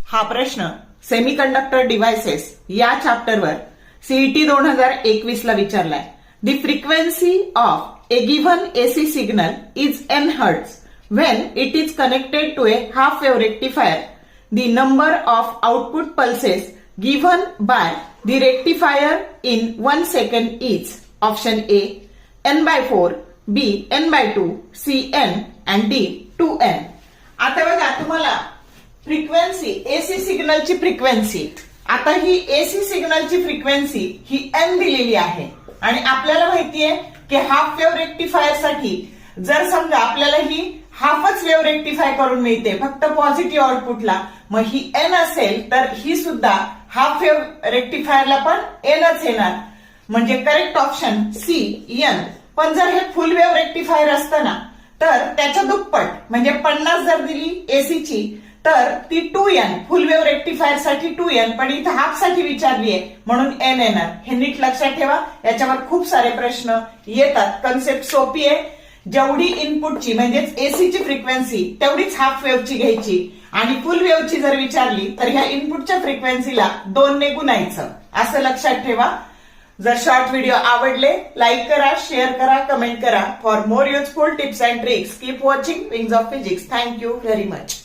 हा प्रश्न semiconductor devices या चॅप्टरवर सीईटी 2021 ला विचारलाय. The frequency of a given AC signal is n hertz when it is connected to a half wave rectifier. The number of output pulses given by the rectifier in 1 second is option A n/4, B n/2, C n and D 2n. आता बघा तुम्हाला frequency AC सिग्नलची frequency, आता ही AC सिग्नलची frequency ही n दिलेली आहे आणि आपल्याला माहितीये की हाफ वेव्ह रेक्टिफायर साठी जर समजा आपल्याला ही हाफच वेव्ह रेक्टिफाय करून मिळते फक्त पॉझिटिव्ह आउटपुटला, मग ही n असेल तर ही सुद्धा हाफ वेव्ह रेक्टिफायरला पण nच येणार, म्हणजे करेक्ट ऑप्शन C n. पण जर हे फुल वेव्ह रेक्टिफायर असतं ना तर त्याच्या दुप्पट म्हणजे 50 जर दिली एसीची तर ती 2n, फुल वेव्ह रेक्टिफायर साठी 2n, पण इथे हाफ साठी विचारली आहे म्हणून n येणार. हे नीट लक्षात ठेवा, याच्यावर खूप सारे प्रश्न येतात. कन्सेप्ट सोपी आहे. जेवढी इनपुटची म्हणजेच एसीची फ्रिक्वेन्सी तेवढीच हाफ वेव्हची घ्यायची आणि फुल वेव्हची जर विचारली तर ह्या इनपुटच्या फ्रिक्वेन्सीला 2 ने गुणायचं, असं लक्षात ठेवा. जर शॉर्ट व्हिडिओ आवडले लाईक करा, शेअर करा, कमेंट करा. For more useful tips and tricks keep watching wings of physics. Thank you very much.